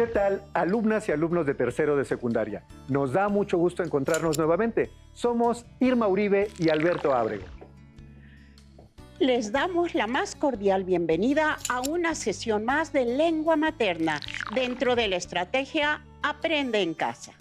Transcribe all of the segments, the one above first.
tal, alumnas y alumnos de tercero de secundaria? Nos da mucho gusto encontrarnos nuevamente. Somos Irma Uribe y Alberto Ábrego. Les damos la más cordial bienvenida a una sesión más de lengua materna dentro de la estrategia Aprende en Casa.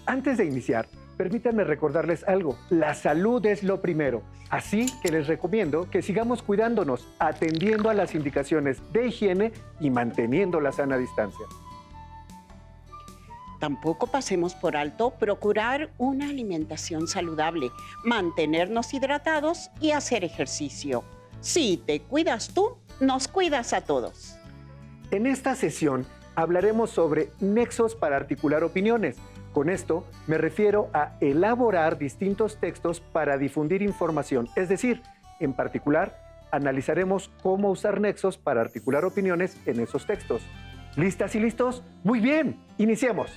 Antes de iniciar, permítanme recordarles algo. La salud es lo primero. Así que les recomiendo que sigamos cuidándonos, atendiendo a las indicaciones de higiene y manteniendo la sana distancia. Tampoco pasemos por alto procurar una alimentación saludable, mantenernos hidratados y hacer ejercicio. Si te cuidas tú, nos cuidas a todos. En esta sesión hablaremos sobre nexos para articular opiniones. Con esto me refiero a elaborar distintos textos para difundir información. Es decir, en particular, analizaremos cómo usar nexos para articular opiniones en esos textos. ¿Listas y listos? Muy bien, iniciemos.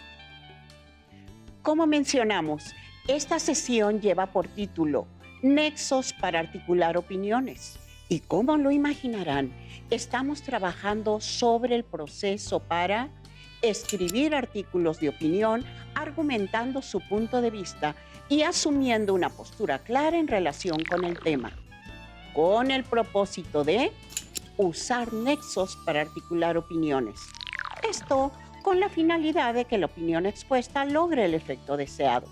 Como mencionamos, esta sesión lleva por título Nexos para articular opiniones. Y como lo imaginarán, estamos trabajando sobre el proceso para escribir artículos de opinión, argumentando su punto de vista y asumiendo una postura clara en relación con el tema, con el propósito de usar nexos para articular opiniones. Esto con la finalidad de que la opinión expuesta logre el efecto deseado.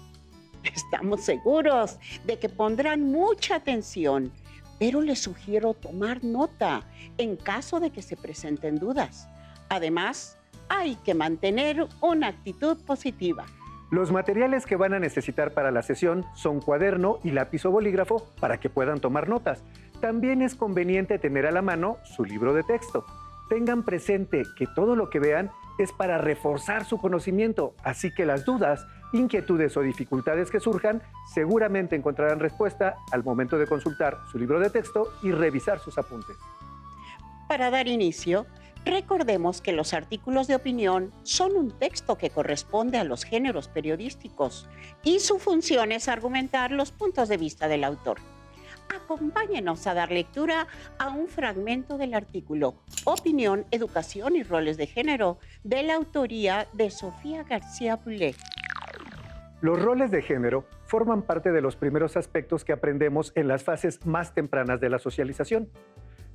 Estamos seguros de que pondrán mucha atención, pero les sugiero tomar nota en caso de que se presenten dudas. Además, hay que mantener una actitud positiva. Los materiales que van a necesitar para la sesión son cuaderno y lápiz o bolígrafo para que puedan tomar notas. También es conveniente tener a la mano su libro de texto. Tengan presente que todo lo que vean es para reforzar su conocimiento, así que las dudas, inquietudes o dificultades que surjan seguramente encontrarán respuesta al momento de consultar su libro de texto y revisar sus apuntes. Para dar inicio, recordemos que los artículos de opinión son un texto que corresponde a los géneros periodísticos y su función es argumentar los puntos de vista del autor. Acompáñenos a dar lectura a un fragmento del artículo Opinión, Educación y Roles de Género, de la autoría de Sofía García Boulet. Los roles de género forman parte de los primeros aspectos que aprendemos en las fases más tempranas de la socialización.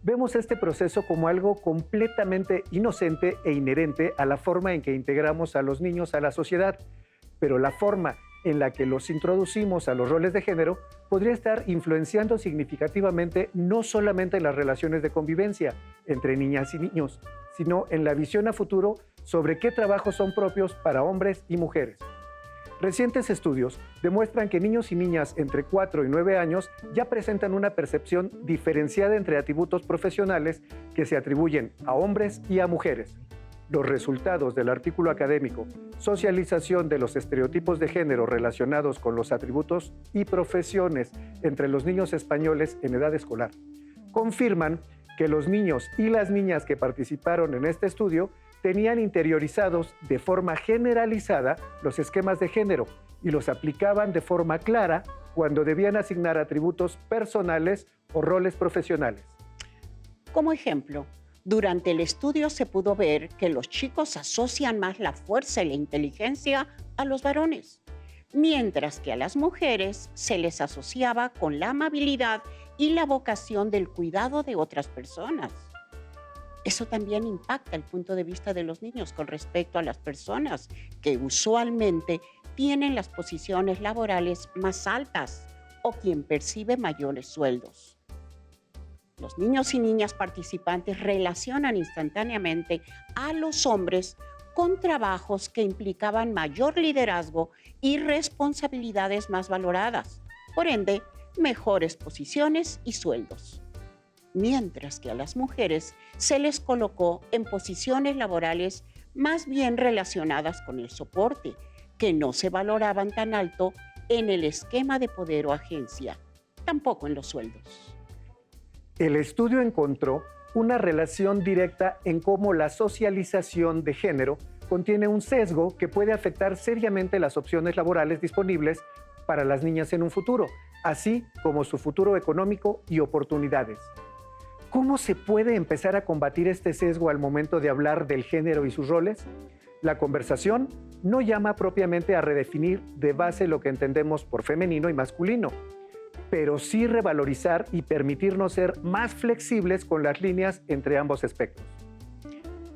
Vemos este proceso como algo completamente inocente e inherente a la forma en que integramos a los niños a la sociedad, pero la forma en la que los introducimos a los roles de género podría estar influenciando significativamente no solamente en las relaciones de convivencia entre niñas y niños, sino en la visión a futuro sobre qué trabajos son propios para hombres y mujeres. Recientes estudios demuestran que niños y niñas entre 4 y 9 años ya presentan una percepción diferenciada entre atributos profesionales que se atribuyen a hombres y a mujeres. Los resultados del artículo académico Socialización de los estereotipos de género relacionados con los atributos y profesiones entre los niños españoles en edad escolar confirman que los niños y las niñas que participaron en este estudio tenían interiorizados de forma generalizada los esquemas de género y los aplicaban de forma clara cuando debían asignar atributos personales o roles profesionales. Como ejemplo, durante el estudio se pudo ver que los chicos asocian más la fuerza y la inteligencia a los varones, mientras que a las mujeres se les asociaba con la amabilidad y la vocación del cuidado de otras personas. Eso también impacta el punto de vista de los niños con respecto a las personas que usualmente tienen las posiciones laborales más altas o quien percibe mayores sueldos. Los niños y niñas participantes relacionan instantáneamente a los hombres con trabajos que implicaban mayor liderazgo y responsabilidades más valoradas, por ende, mejores posiciones y sueldos. Mientras que a las mujeres se les colocó en posiciones laborales más bien relacionadas con el soporte, que no se valoraban tan alto en el esquema de poder o agencia, tampoco en los sueldos. El estudio encontró una relación directa en cómo la socialización de género contiene un sesgo que puede afectar seriamente las opciones laborales disponibles para las niñas en un futuro, así como su futuro económico y oportunidades. ¿Cómo se puede empezar a combatir este sesgo al momento de hablar del género y sus roles? La conversación no llama propiamente a redefinir de base lo que entendemos por femenino y masculino, pero sí revalorizar y permitirnos ser más flexibles con las líneas entre ambos espectros.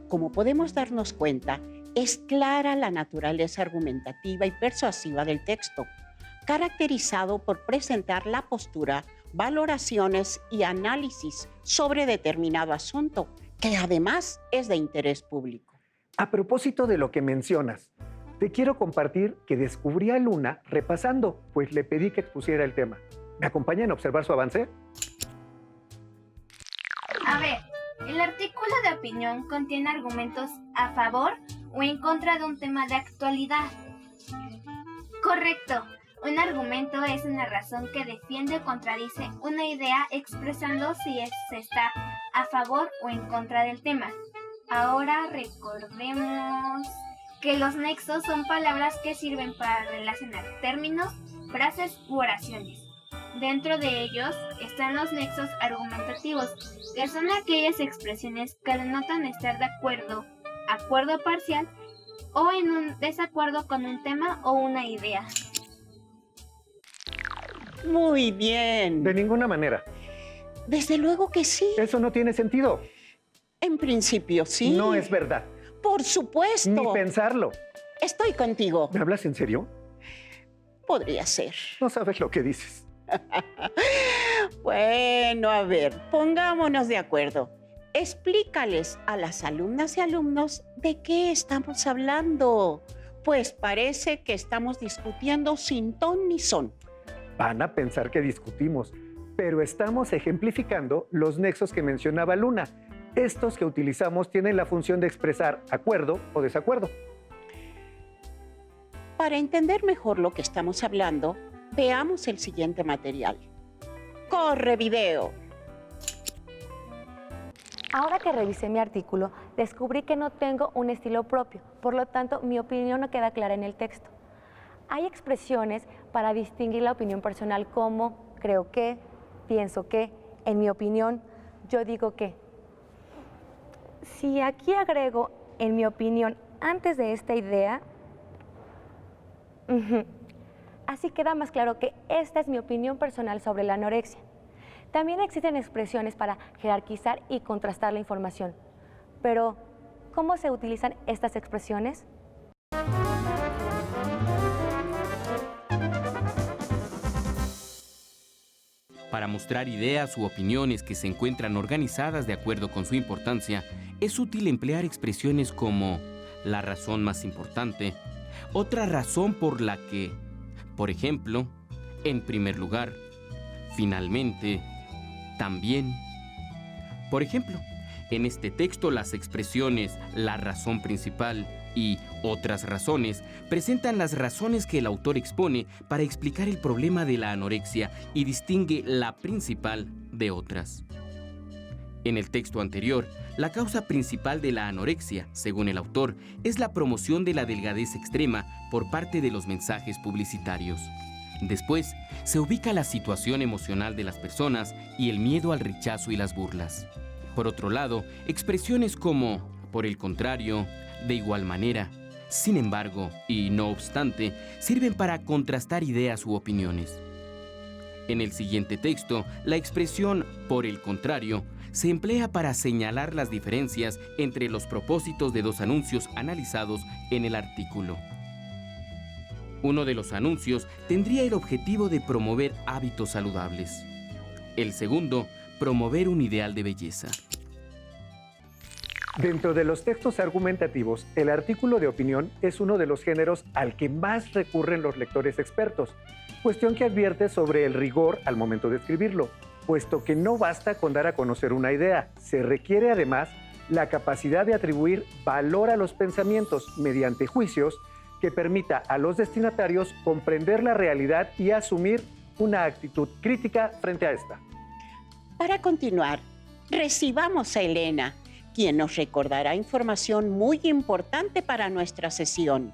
Como podemos darnos cuenta, es clara la naturaleza argumentativa y persuasiva del texto, caracterizado por presentar la postura, valoraciones y análisis sobre determinado asunto, que además es de interés público. A propósito de lo que mencionas, te quiero compartir que descubrí a Luna repasando, pues le pedí que expusiera el tema. ¿Me acompañan a observar su avance? A ver, el artículo de opinión contiene argumentos a favor o en contra de un tema de actualidad. Correcto. Un argumento es una razón que defiende o contradice una idea expresando si se está a favor o en contra del tema. Ahora recordemos que los nexos son palabras que sirven para relacionar términos, frases u oraciones. Dentro de ellos están los nexos argumentativos, que son aquellas expresiones que denotan estar de acuerdo, acuerdo parcial o en un desacuerdo con un tema o una idea. Muy bien. De ninguna manera. Desde luego que sí. Eso no tiene sentido. En principio, sí. No es verdad. Por supuesto. Ni pensarlo. Estoy contigo. ¿Me hablas en serio? Podría ser. No sabes lo que dices. Bueno, a ver, pongámonos de acuerdo. Explícales a las alumnas y alumnos de qué estamos hablando, pues parece que estamos discutiendo sin ton ni son. Van a pensar que discutimos, pero estamos ejemplificando los nexos que mencionaba Luna. Estos que utilizamos tienen la función de expresar acuerdo o desacuerdo. Para entender mejor lo que estamos hablando, veamos el siguiente material. ¡Corre video! Ahora que revisé mi artículo, descubrí que no tengo un estilo propio, por lo tanto, mi opinión no queda clara en el texto. Hay expresiones para distinguir la opinión personal como creo que, pienso que, en mi opinión, yo digo que. Si aquí agrego en mi opinión antes de esta idea, así queda más claro que esta es mi opinión personal sobre la anorexia. También existen expresiones para jerarquizar y contrastar la información. Pero, ¿cómo se utilizan estas expresiones? Para mostrar ideas u opiniones que se encuentran organizadas de acuerdo con su importancia, es útil emplear expresiones como la razón más importante, otra razón por la que, por ejemplo, en primer lugar, finalmente, también. Por ejemplo, en este texto las expresiones la razón principal y otras razones presentan las razones que el autor expone para explicar el problema de la anorexia y distingue la principal de otras. En el texto anterior, la causa principal de la anorexia, según el autor, es la promoción de la delgadez extrema por parte de los mensajes publicitarios. Después, se ubica la situación emocional de las personas y el miedo al rechazo y las burlas. Por otro lado, expresiones como, por el contrario, de igual manera, sin embargo, y no obstante, sirven para contrastar ideas u opiniones. En el siguiente texto, la expresión por el contrario se emplea para señalar las diferencias entre los propósitos de dos anuncios analizados en el artículo. Uno de los anuncios tendría el objetivo de promover hábitos saludables. El segundo, promover un ideal de belleza. Dentro de los textos argumentativos, el artículo de opinión es uno de los géneros al que más recurren los lectores expertos, cuestión que advierte sobre el rigor al momento de escribirlo, puesto que no basta con dar a conocer una idea, se requiere además la capacidad de atribuir valor a los pensamientos mediante juicios que permita a los destinatarios comprender la realidad y asumir una actitud crítica frente a esta. Para continuar, recibamos a Elena, quien nos recordará información muy importante para nuestra sesión.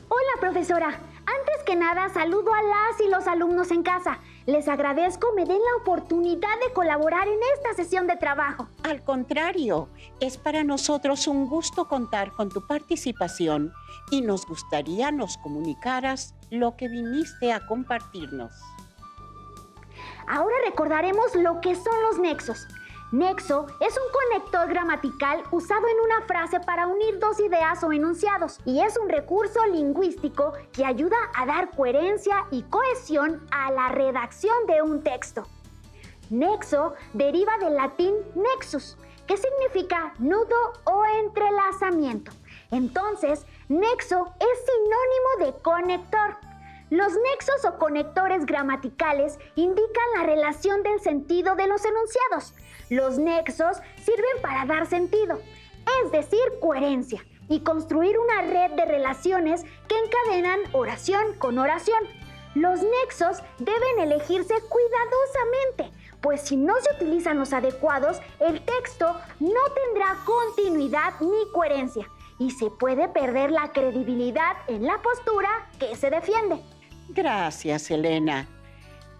Hola, profesora. Antes que nada, saludo a las y los alumnos en casa Les agradezco me den la oportunidad de colaborar en esta sesión de trabajo. Al contrario, es para nosotros un gusto contar con tu participación y nos gustaría nos comunicaras lo que viniste a compartirnos. Ahora recordaremos lo que son los nexos. Nexo es un conector gramatical usado en una frase para unir dos ideas o enunciados y es un recurso lingüístico que ayuda a dar coherencia y cohesión a la redacción de un texto. Nexo deriva del latín nexus, que significa nudo o entrelazamiento. Entonces, nexo es sinónimo de conector. Los nexos o conectores gramaticales indican la relación del sentido de los enunciados. Los nexos sirven para dar sentido, es decir, coherencia, y construir una red de relaciones que encadenan oración con oración. Los nexos deben elegirse cuidadosamente, pues si no se utilizan los adecuados, el texto no tendrá continuidad ni coherencia y se puede perder la credibilidad en la postura que se defiende. Gracias, Elena.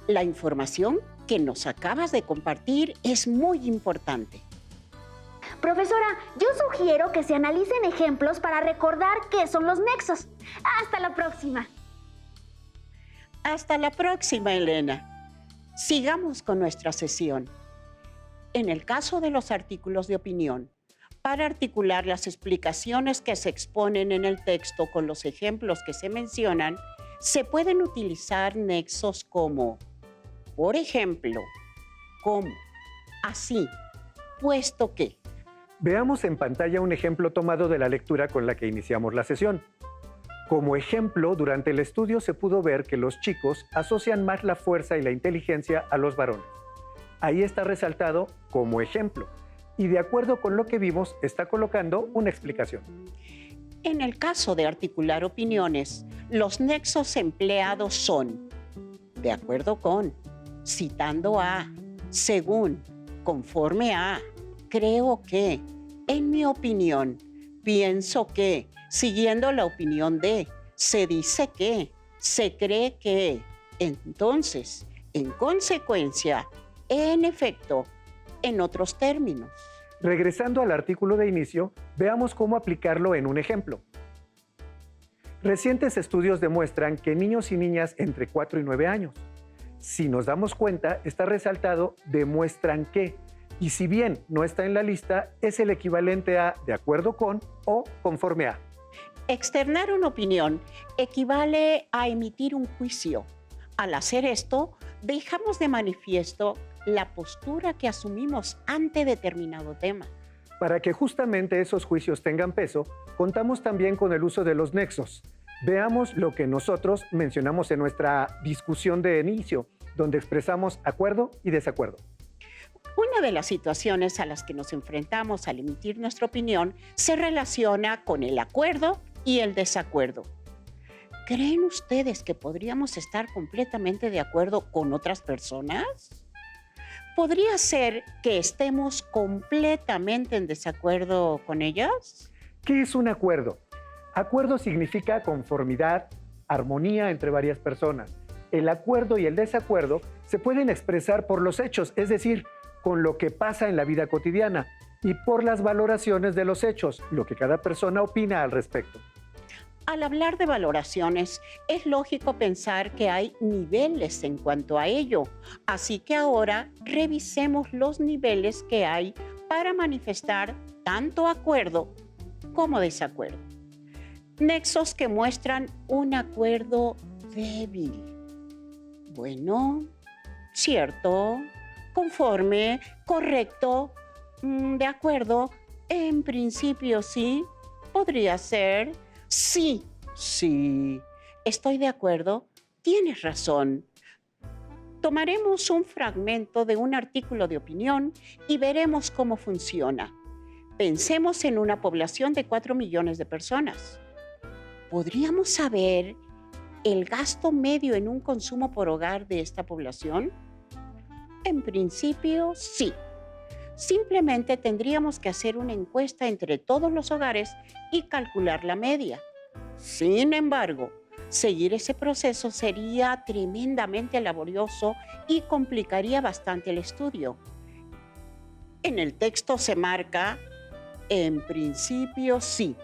La información que nos acabas de compartir es muy importante. Profesora, yo sugiero que se analicen ejemplos para recordar qué son los nexos. ¡Hasta la próxima! Hasta la próxima, Elena. Sigamos con nuestra sesión. En el caso de los artículos de opinión, para articular las explicaciones que se exponen en el texto con los ejemplos que se mencionan, se pueden utilizar nexos como, por ejemplo, como, así, puesto que. Veamos en pantalla un ejemplo tomado de la lectura con la que iniciamos la sesión. Como ejemplo, durante el estudio se pudo ver que los chicos asocian más la fuerza y la inteligencia a los varones. Ahí está resaltado como ejemplo, y de acuerdo con lo que vimos, está colocando una explicación. En el caso de articular opiniones, los nexos empleados son de acuerdo con, citando a, según, conforme a, creo que, en mi opinión, pienso que, siguiendo la opinión de, se dice que, se cree que, entonces, en consecuencia, en efecto, en otros términos. Regresando al artículo de inicio, veamos cómo aplicarlo en un ejemplo. Recientes estudios demuestran que niños y niñas entre 4 y 9 años, si nos damos cuenta, está resaltado demuestran que, y si bien no está en la lista, es el equivalente a de acuerdo con o conforme a. Externar una opinión equivale a emitir un juicio. Al hacer esto, dejamos de manifiesto la postura que asumimos ante determinado tema. Para que justamente esos juicios tengan peso, contamos también con el uso de los nexos. Veamos lo que nosotros mencionamos en nuestra discusión de inicio, donde expresamos acuerdo y desacuerdo. Una de las situaciones a las que nos enfrentamos al emitir nuestra opinión se relaciona con el acuerdo y el desacuerdo. ¿Creen ustedes que podríamos estar completamente de acuerdo con otras personas? ¿Podría ser que estemos completamente en desacuerdo con ellas? ¿Qué es un acuerdo? Acuerdo significa conformidad, armonía entre varias personas. El acuerdo y el desacuerdo se pueden expresar por los hechos, es decir, con lo que pasa en la vida cotidiana, y por las valoraciones de los hechos, lo que cada persona opina al respecto. Al hablar de valoraciones, es lógico pensar que hay niveles en cuanto a ello. Así que ahora revisemos los niveles que hay para manifestar tanto acuerdo como desacuerdo. Nexos que muestran un acuerdo débil. Bueno, cierto, conforme, correcto, de acuerdo, en principio sí, podría ser. Sí, sí, estoy de acuerdo, tienes razón. Tomaremos un fragmento de un artículo de opinión y veremos cómo funciona. Pensemos en una población de 4 millones de personas. ¿Podríamos saber el gasto medio en un consumo por hogar de esta población? En principio, sí. Simplemente tendríamos que hacer una encuesta entre todos los hogares y calcular la media. Sin embargo, Seguir ese proceso sería tremendamente laborioso y complicaría bastante el estudio. En el texto se marca, en principio sí,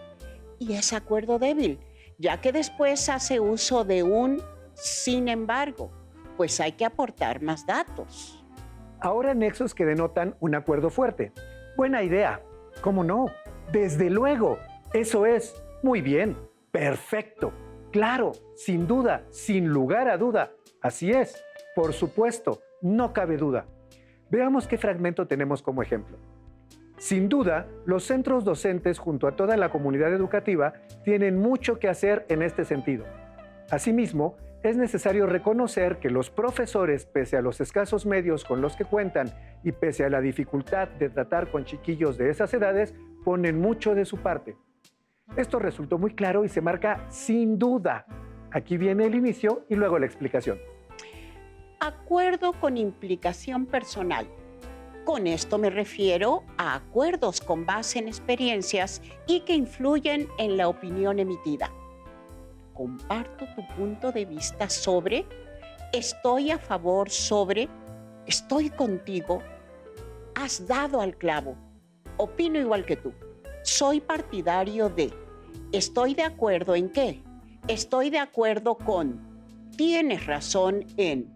y es acuerdo débil, ya que después hace uso de un sin embargo, pues hay que aportar más datos. Ahora nexos que denotan un acuerdo fuerte. Buena idea. ¿Cómo no? Desde luego. Eso es. Muy bien. Perfecto. Claro. Sin duda. Sin lugar a duda. Así es. Por supuesto. No cabe duda. Veamos qué fragmento tenemos como ejemplo. Sin duda, los centros docentes junto a toda la comunidad educativa tienen mucho que hacer en este sentido. Asimismo, es necesario reconocer que los profesores, pese a los escasos medios con los que cuentan y pese a la dificultad de tratar con chiquillos de esas edades, ponen mucho de su parte. Esto resultó muy claro y se marca sin duda. Aquí viene el inicio y luego la explicación. Acuerdo con implicación personal. Con esto me refiero a acuerdos con base en experiencias y que influyen en la opinión emitida. Comparto tu punto de vista sobre, estoy a favor sobre, estoy contigo, has dado al clavo, opino igual que tú, soy partidario de, estoy de acuerdo en qué, estoy de acuerdo con, tienes razón en.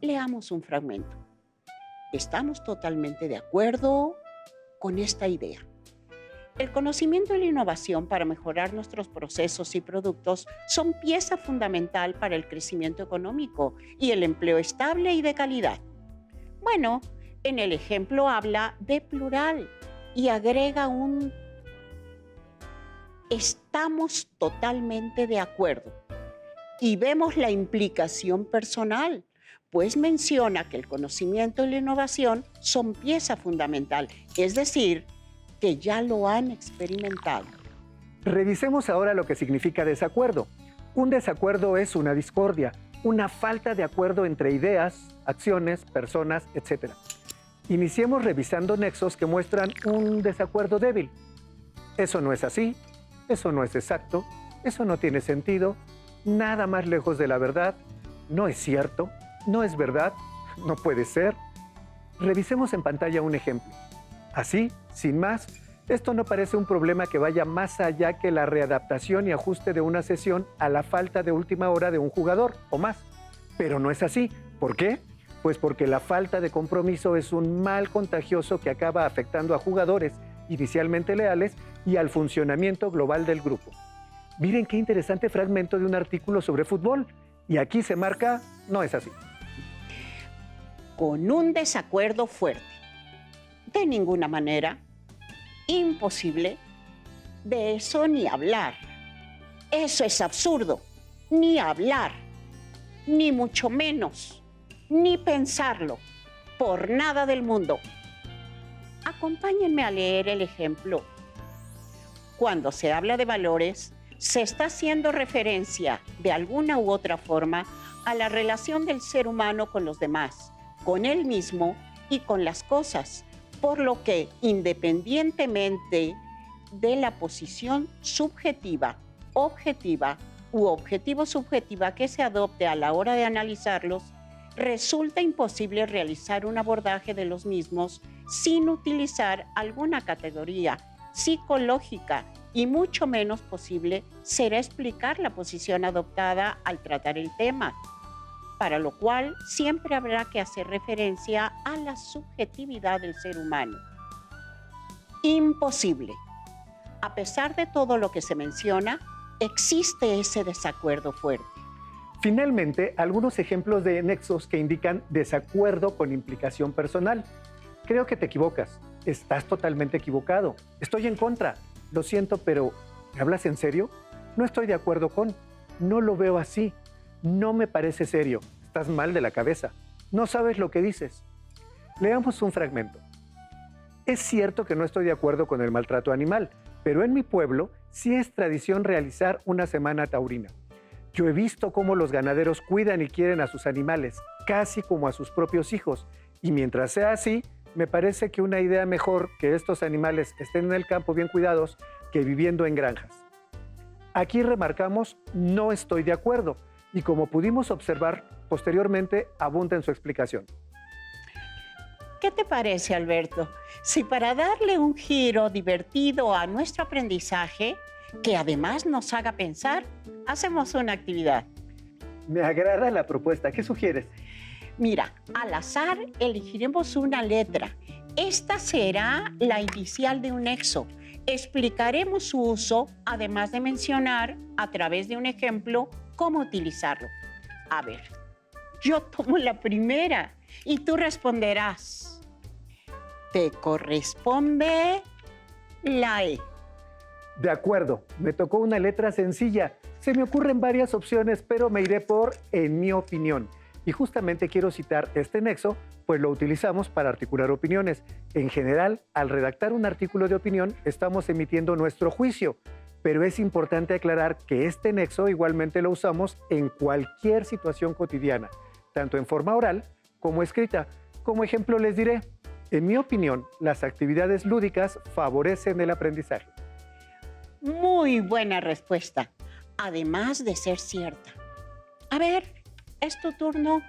Leamos un fragmento. Estamos totalmente de acuerdo con esta idea. El conocimiento y la innovación para mejorar nuestros procesos y productos son pieza fundamental para el crecimiento económico y el empleo estable y de calidad. Bueno, en el ejemplo habla de plural y agrega un estamos totalmente de acuerdo. Y vemos la implicación personal, pues menciona que el conocimiento y la innovación son pieza fundamental, es decir, que ya lo han experimentado. Revisemos ahora lo que significa desacuerdo. Un desacuerdo es una discordia, una falta de acuerdo entre ideas, acciones, personas, etc. Iniciemos revisando nexos que muestran un desacuerdo débil. Eso no es así, eso no es exacto, eso no tiene sentido, nada más lejos de la verdad, no es cierto, no es verdad, no puede ser. Revisemos en pantalla un ejemplo. Así, sin más, esto no parece un problema que vaya más allá que la readaptación y ajuste de una sesión a la falta de última hora de un jugador o más. Pero no es así. ¿Por qué? Pues porque la falta de compromiso es un mal contagioso que acaba afectando a jugadores inicialmente leales y al funcionamiento global del grupo. Miren qué interesante fragmento de un artículo sobre fútbol. Y aquí se marca, no es así. Con un desacuerdo fuerte. De ninguna manera. Imposible. De eso ni hablar. Eso es absurdo. Ni hablar. Ni mucho menos. Ni pensarlo. Por nada del mundo. Acompáñenme a leer el ejemplo. Cuando se habla de valores, se está haciendo referencia de alguna u otra forma a la relación del ser humano con los demás, con él mismo y con las cosas, por lo que independientemente de la posición subjetiva, objetiva u objetivo-subjetiva que se adopte a la hora de analizarlos, resulta imposible realizar un abordaje de los mismos sin utilizar alguna categoría psicológica y mucho menos posible será explicar la posición adoptada al tratar el tema, para lo cual siempre habrá que hacer referencia a la subjetividad del ser humano. Imposible. A pesar de todo lo que se menciona, existe ese desacuerdo fuerte. Finalmente, algunos ejemplos de nexos que indican desacuerdo con implicación personal. Creo que te equivocas. Estás totalmente equivocado. Estoy en contra. Lo siento, pero ¿me hablas en serio? No estoy de acuerdo con. No lo veo así. No me parece serio. Estás mal de la cabeza. No sabes lo que dices. Leamos un fragmento. Es cierto que no estoy de acuerdo con el maltrato animal, pero en mi pueblo sí es tradición realizar una semana taurina. Yo he visto cómo los ganaderos cuidan y quieren a sus animales, casi como a sus propios hijos. Y mientras sea así, me parece que una idea mejor que estos animales estén en el campo bien cuidados que viviendo en granjas. Aquí remarcamos no estoy de acuerdo y como pudimos observar, posteriormente abunda en su explicación. ¿Qué te parece, Alberto? Si para darle un giro divertido a nuestro aprendizaje, que además nos haga pensar, hacemos una actividad. Me agrada la propuesta. ¿Qué sugieres? Mira, al azar elegiremos una letra. Esta será la inicial de un nexo. Explicaremos su uso, además de mencionar, a través de un ejemplo, cómo utilizarlo. A ver, yo tomo la primera y tú responderás. Te corresponde la E. De acuerdo, me tocó una letra sencilla. Se me ocurren varias opciones, pero me iré por en mi opinión. Y justamente quiero citar este nexo, pues lo utilizamos para articular opiniones. En general, al redactar un artículo de opinión, estamos emitiendo nuestro juicio. Pero es importante aclarar que este nexo igualmente lo usamos en cualquier situación cotidiana, tanto en forma oral como escrita. Como ejemplo les diré, en mi opinión, las actividades lúdicas favorecen el aprendizaje. Muy buena respuesta, además de ser cierta. A ver, es tu turno.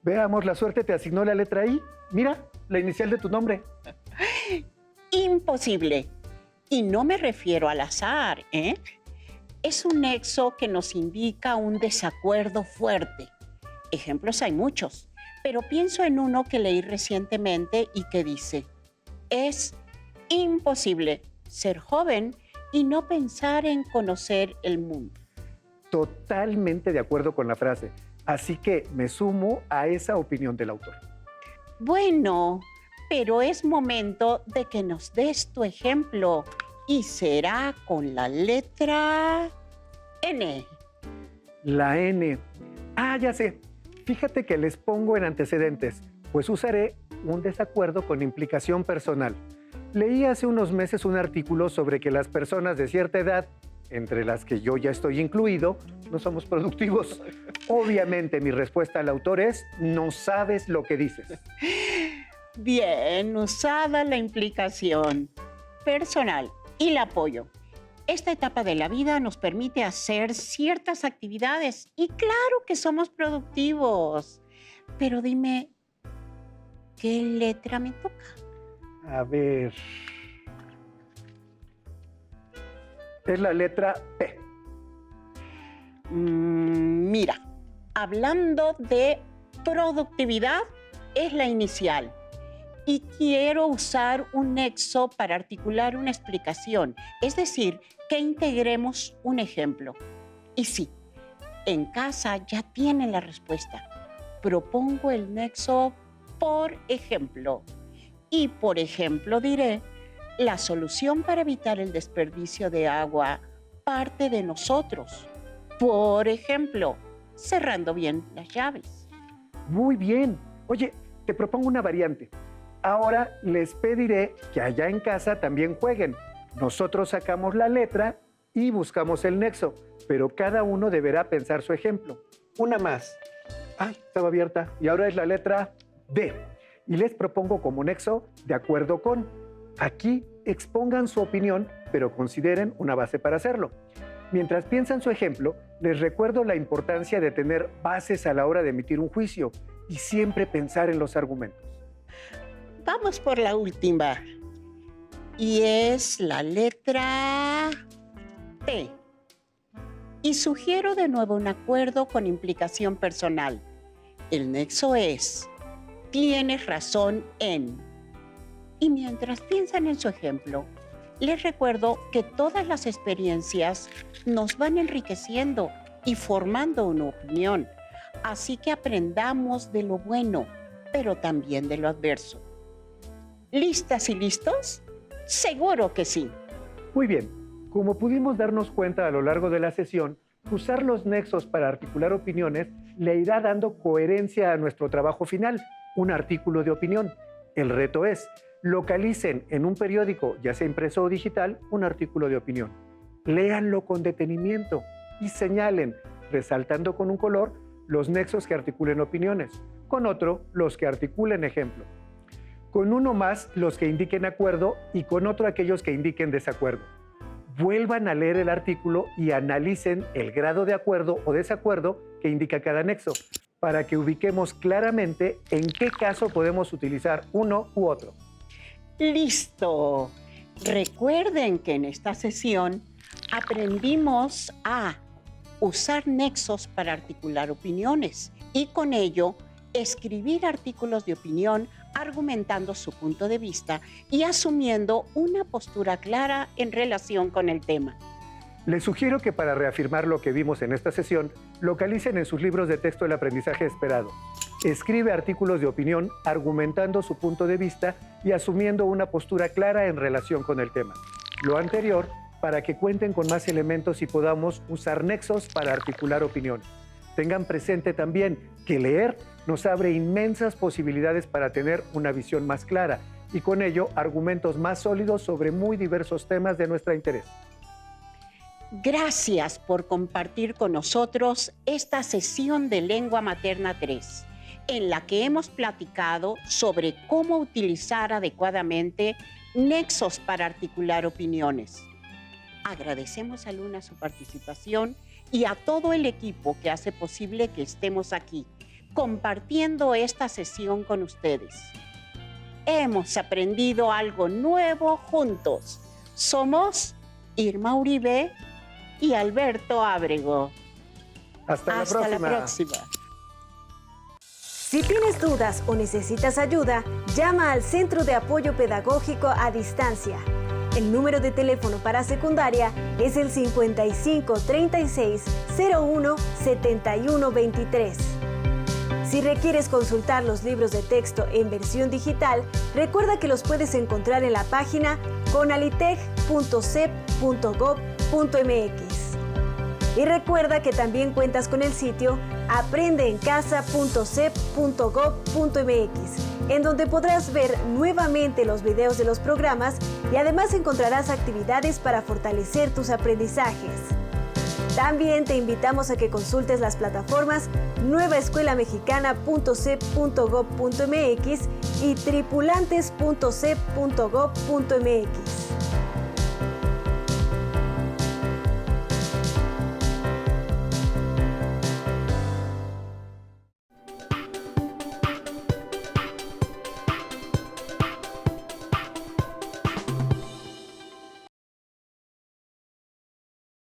Veamos, la suerte te asignó la letra I. Mira, la inicial de tu nombre. Imposible. Y no me refiero al azar, ¿eh? Es un nexo que nos indica un desacuerdo fuerte. Ejemplos hay muchos, pero pienso en uno que leí recientemente y que dice: es imposible ser joven y no pensar en conocer el mundo. Totalmente de acuerdo con la frase. Así que me sumo a esa opinión del autor. Bueno, pero es momento de que nos des tu ejemplo y será con la letra N. La N. Ah, ya sé. Fíjate que les pongo en antecedentes, pues usaré un desacuerdo con implicación personal. Leí hace unos meses un artículo sobre que las personas de cierta edad, entre las que yo ya estoy incluido, no somos productivos. Obviamente mi respuesta al autor es: no sabes lo que dices. Bien usada la implicación personal y el apoyo. Esta etapa de la vida nos permite hacer ciertas actividades y claro que somos productivos. Pero dime, ¿qué letra me toca? A ver. Es la letra P. Mira, hablando de productividad, es la inicial. Y quiero usar un nexo para articular una explicación, es decir, que integremos un ejemplo. Y sí, en casa ya tienen la respuesta. Propongo el nexo por ejemplo. Y por ejemplo diré: la solución para evitar el desperdicio de agua parte de nosotros. Por ejemplo, cerrando bien las llaves. Muy bien. Oye, te propongo una variante. Ahora les pediré que allá en casa también jueguen. Nosotros sacamos la letra y buscamos el nexo, pero cada uno deberá pensar su ejemplo. Una más. Ay, estaba abierta. Y ahora es la letra D. Y les propongo como nexo de acuerdo con. Aquí expongan su opinión, pero consideren una base para hacerlo. Mientras piensan su ejemplo, les recuerdo la importancia de tener bases a la hora de emitir un juicio y siempre pensar en los argumentos. Vamos por la última. Y es la letra T. Y sugiero de nuevo un acuerdo con implicación personal. El nexo es: tienes razón en. Y mientras piensan en su ejemplo, les recuerdo que todas las experiencias nos van enriqueciendo y formando una opinión. Así que aprendamos de lo bueno, pero también de lo adverso. ¿Listas y listos? Seguro que sí. Muy bien. Como pudimos darnos cuenta a lo largo de la sesión, usar los nexos para articular opiniones le irá dando coherencia a nuestro trabajo final, un artículo de opinión. El reto es: localicen en un periódico, ya sea impreso o digital, un artículo de opinión. Léanlo con detenimiento y señalen, resaltando con un color, los nexos que articulen opiniones, con otro, los que articulen ejemplo. con uno más los que indiquen acuerdo y con otro aquellos que indiquen desacuerdo. Vuelvan a leer el artículo y analicen el grado de acuerdo o desacuerdo que indica cada nexo, para que ubiquemos claramente en qué caso podemos utilizar uno u otro. ¡Listo! Recuerden que en esta sesión aprendimos a usar nexos para articular opiniones y con ello escribir artículos de opinión argumentando su punto de vista y asumiendo una postura clara en relación con el tema. Les sugiero que para reafirmar lo que vimos en esta sesión, localicen en sus libros de texto el aprendizaje esperado. Escribe artículos de opinión argumentando su punto de vista y asumiendo una postura clara en relación con el tema. Lo anterior para que cuenten con más elementos y podamos usar nexos para articular opiniones. Tengan presente también que leer nos abre inmensas posibilidades para tener una visión más clara y con ello argumentos más sólidos sobre muy diversos temas de nuestro interés. Gracias por compartir con nosotros esta sesión de Lengua Materna 3, en la que hemos platicado sobre cómo utilizar adecuadamente nexos para articular opiniones. Agradecemos a Luna su participación y a todo el equipo que hace posible que estemos aquí, compartiendo esta sesión con ustedes. Hemos aprendido algo nuevo juntos. Somos Irma Uribe y Alberto Ábrego. Hasta la próxima. Si tienes dudas o necesitas ayuda, llama al Centro de Apoyo Pedagógico a Distancia. El número de teléfono para secundaria es el 55 36 01 71 23. Si requieres consultar los libros de texto en versión digital, recuerda que los puedes encontrar en la página conalitech.cep.gov.mx. Y recuerda que también cuentas con el sitio aprendeencasa.cep.gov.mx, en donde podrás ver nuevamente los videos de los programas y además encontrarás actividades para fortalecer tus aprendizajes. También te invitamos a que consultes las plataformas nuevaescuelamexicana.cep.gov.mx y tripulantes.cep.gov.mx.